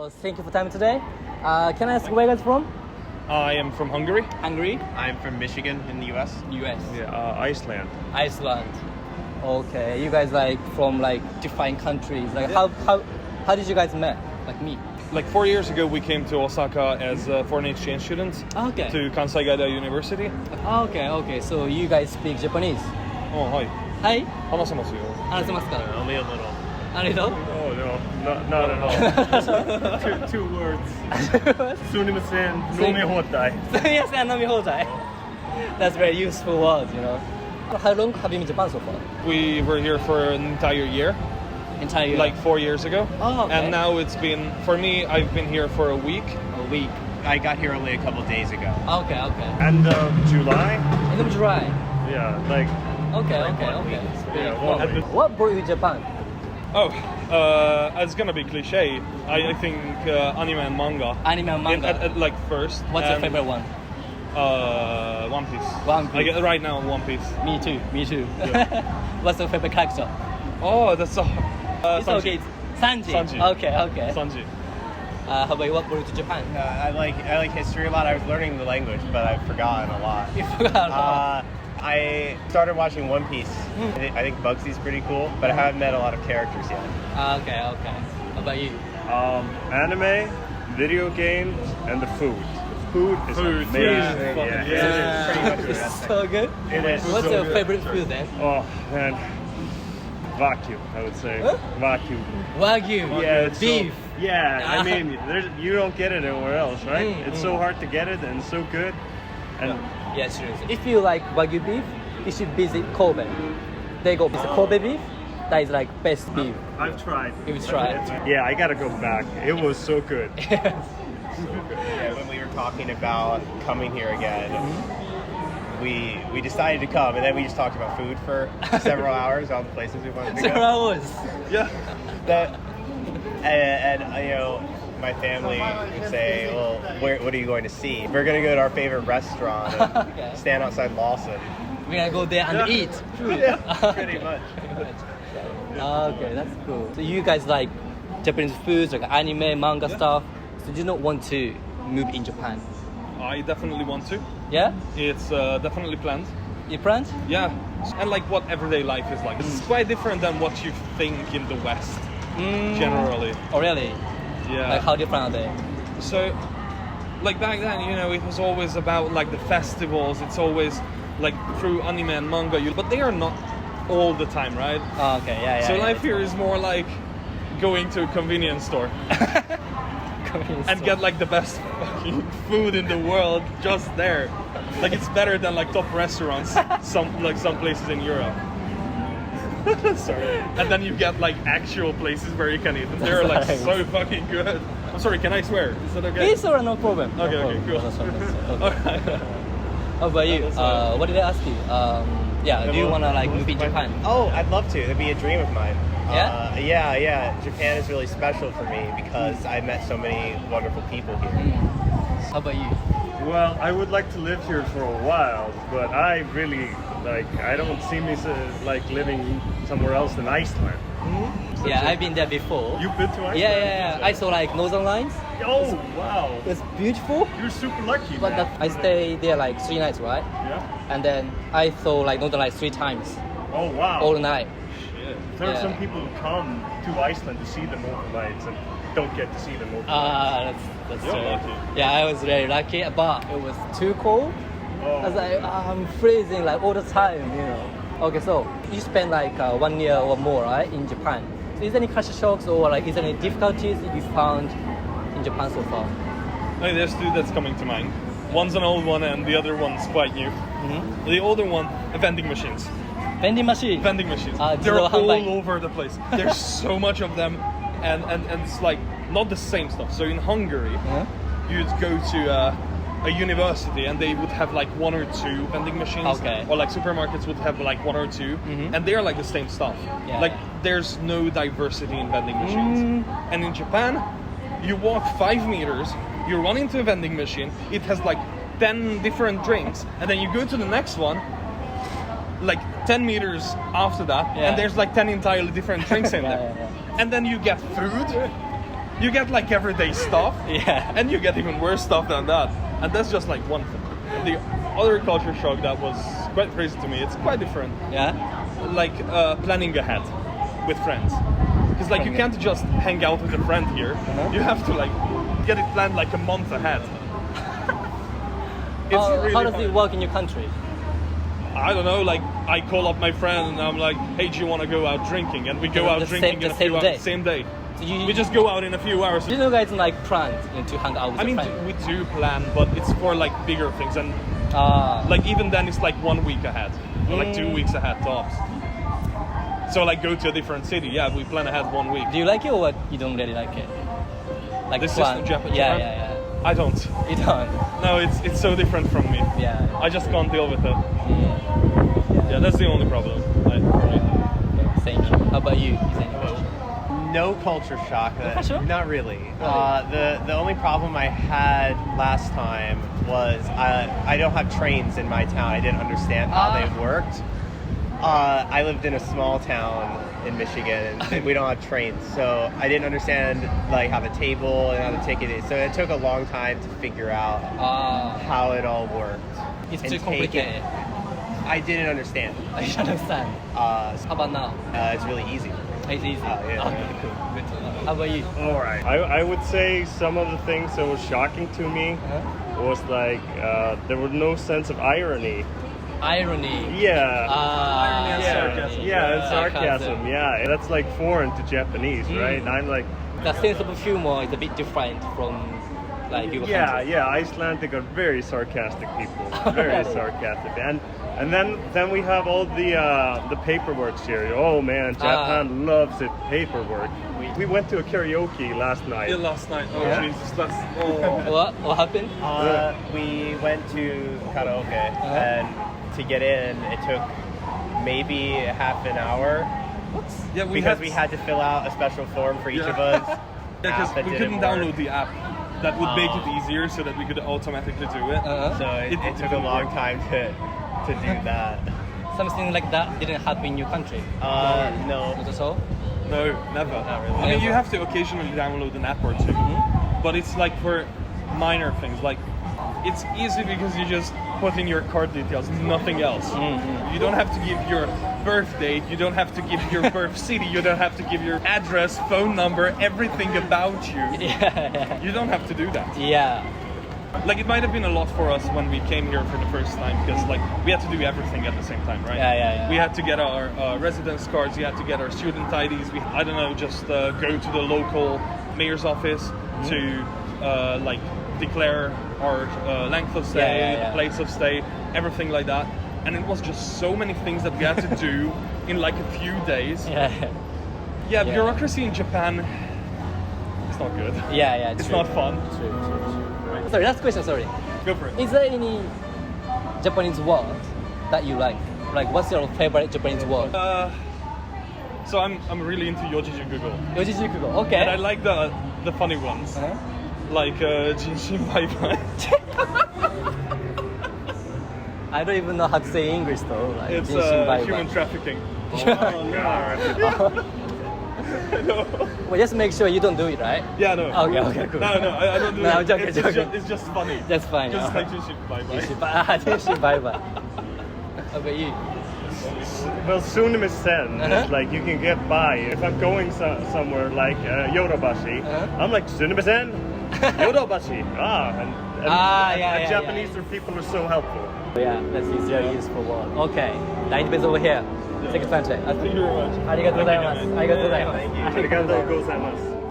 So thank you for time today. Can I ask where you guys from? I am from Hungary. Hungary? I'm from Michigan in the U.S. US. Yeah, Iceland. Iceland. Okay, you guys like from like different countries. Like how did you guys met? Like me? Like 4 years ago, we came to Osaka as foreign exchange students Okay. to Kansai Gaida University. Okay. So you guys speak Japanese? Oh, hi. はい。話せますよ。話せますか？ Only a little. あれど？ Oh, no, not at all. Two words. すみません。飲み放題。すみません、飲み放題。That's very useful words, you know. How long have you been in Japan so far? We were here for an entire year, Entire year. like 4 years ago. Oh, okay. And now it's been, for me, I've been here for a week. a week. I got here only a couple days ago. Okay. End of July? End of July. Yeah, like Okay. yeah, well, What brought you to Japan? Oh, it's gonna be cliche. I think anime and manga. Anime and manga. Like first. What's your favorite one? One Piece. One Piece. I get right now One Piece. Me too. What's your favorite character? Oh, that's so. It's okay. It's Sanji. Okay. Sanji. How about you? What brought you to Japan? I like history a lot. I was learning the language, but I've forgotten a lot. You forgot about I started watching One Piece. I think Bugsy's pretty cool, but I haven't met a lot of characters yet. Okay. How about you? anime, video games, and the food. Food is amazing. Yeah. Pretty much the It's best so good. It is What's so your good. favorite food then? Oh man, vacuum. I would say Huh? vacuum. Wagyu. Yeah, it's beef. So, yeah, I mean, you don't get it anywhere else, right? It's so hard to get it and it's so good. And Yeah, seriously. If you like Wagyu beef, you should visit Kobe. They go visit Kobe beef. That is like best beef. I've tried. You've tried. Yeah, I gotta go back. It was so good. Yeah, when we were talking about coming here again, we decided to come, and then we just talked about food for several hours, all the places we wanted to Several go. hours. Yeah. And you know, my family would say, "Well, what are you going to see?" We're going to go to our favorite restaurant and Okay. stand outside Lawson. We're gonna go there and Yeah. eat food. Pretty much. Okay, that's cool. So you guys like Japanese foods, like anime, manga stuff. So do you not want to move in Japan? I definitely want to. Yeah? It's definitely planned. You planned? Yeah. And like what everyday life is like. It's quite different than what you think in the West, generally. Oh really? Yeah. Like how different are they? So, like back then, you know, it was always about like the festivals. It's always like through anime and manga. But they are not all the time, right? Oh, okay, yeah. So life here is more like going to a convenience store and get like the best fucking food in the world just there. Like it's better than like top restaurants, some places in Europe. Sorry. And then you get like actual places where you can eat, and they're like so fucking good. I'm sorry, can I swear? Is that okay? It's alright, no problem. No Okay, problem. cool. Okay. How about you? What did I ask you? Do you wanna like move in Japan? Oh, I'd love to. That'd be a dream of mine. Yeah? Yeah. Japan is really special for me because I met so many wonderful people here. How about you? well, I would like to live here for a while, but I really I don't see me like living somewhere else than Iceland. Yeah, I've been there before. You've been to Iceland? Yeah. I saw like Northern Lights. Oh wow, It's beautiful. you're super lucky. But man. I stayed there like 3 nights, right? Yeah. And then I saw like Northern Lights 3 times, Oh wow. all night. There are Yeah. some people who come to Iceland to see the Northern Lights and don't get to see the Northern Lights. That's You're true. lucky. Yeah, I was very lucky, but it was too cold. I was like, I'm freezing like all the time, you know. Okay, so you spent like 1 year or more, right, in Japan. So is there any culture shocks or like is there any difficulties you found in Japan so far? Like, there's two that's coming to mind. One's an old one and the other one's quite new. The older one, vending machines. Vending machine. Vending machines. They're 自動販売機 all over the place. There's so much of them, and it's like not the same stuff. So in Hungary, you'd go to a university and they would have like 1 or 2 vending machines. Okay. Or like supermarkets would have like 1 or 2, and they're like the same stuff. Yeah. Like there's no diversity in vending machines. And in Japan, you walk 5 meters, you run into a vending machine. It has like 10 different drinks, and then you go to the next one. Like 10 meters after that, and there's like 10 entirely different drinks in there. And then you get food, You get like everyday stuff, Yeah. and you get even worse stuff than that. And that's just like one thing. The other culture shock that was quite crazy to me, it's quite different. Yeah. Like planning ahead with friends. Because like you can't just hang out with a friend here. You have to like get it planned like a month ahead. It's really how does hard. it work in your country? I don't know, like I call up my friend and I'm like, hey, do you want to go out drinking? And we go out drinking in a few hours, same day. So you, We just go out in a few hours. you guys like planned to hang out with I mean, your friends? we do plan, but it's for like bigger things, and like even then it's like 1 week ahead, or like 2 weeks ahead tops. So like go to a different city, yeah, we plan ahead 1 week. Do you like it or you don't really like it? Like The plan? system Japan? Yeah. I don't. You don't? No, it's so different from me. Yeah. I just can't deal with it. Yeah, that's the only problem. For me. Thank you. How about you? Is there any question? No culture shock. Culture? Not really. The only problem I had last time was I don't have trains in my town. I didn't understand how they worked. I lived in a small town in Michigan, and we don't have trains, so I didn't understand like how the table and how the ticket is. So it took a long time to figure out how it all worked. It's and too take complicated. it. I didn't understand. I understand. How about now? It's really easy. It's easy. yeah. Okay, cool. Good to know. How about you? All right. I would say some of the things that was shocking to me was like there was no sense of irony. Irony. Yeah. Irony and sarcasm. Yeah, and sarcasm. Yeah, that's like foreign to Japanese, right? And I'm like, The sense of humor is a bit different from like your country. yeah. Icelandic are very sarcastic people, very sarcastic, and then we have all the paperwork here. Oh man, Japan loves it paperwork. We went to a karaoke last night. Yeah, last night. Oh Yeah. Jesus, that's What happened? We went to karaoke, and to get in, it took maybe half an hour. yeah. Because we had to fill out a special form for each of us. Because App that we didn't couldn't work. download the app that would make it easier so that we could automatically do it. So it took a long time to do that. Something like that didn't happen in your country. No. Not at all? No, never. really. I mean, you have to occasionally download an app or two, but it's like for minor things. Like it's easy because you just put in your card details, nothing else. You don't have to give your birth date, you don't have to give your birth city, you don't have to give your address, phone number, everything about you. Yeah. You don't have to do that. Yeah. Like it might have been a lot for us when we came here for the first time because like we had to do everything at the same time, right? Yeah. We had to get our residence cards, we had to get our student IDs, I don't know, just go to the local mayor's office to like declare our length of stay, Yeah. place of stay, everything like that. And it was just so many things that we had to do in like a few days. Yeah. Bureaucracy in Japan, it's not good. Yeah. It's true. not fun. True. Sorry, last question, sorry. Go for it. Is there any Japanese word that you like? Like, what's your favorite Japanese word? So I'm really into Yojijikugo. Yojijikugo, okay. And I like the funny ones. Like Jinshin Bye Bye. I don't even know how to say English though. Like, It's Jinshin Bye human Bye. trafficking. No. Well, just make sure you don't do it, right? Yeah, no. Okay, cool. No, I don't do No, that. I'm joking, joking. It's just funny. That's fine. Just like Jinshin Bye Bye. Jinshin Bye Bye. How about you? Well, sunimisen is like you can get by. If I'm going somewhere like Yodobashi, I'm like sunimisen, Yodobashi. And Japanese people are so helpful. Yeah, that's very useful word. Okay, the interface over here. Second translate. Thank you very much. ありがとうございます。ありがとうございます。Thank you. ありがとうございます。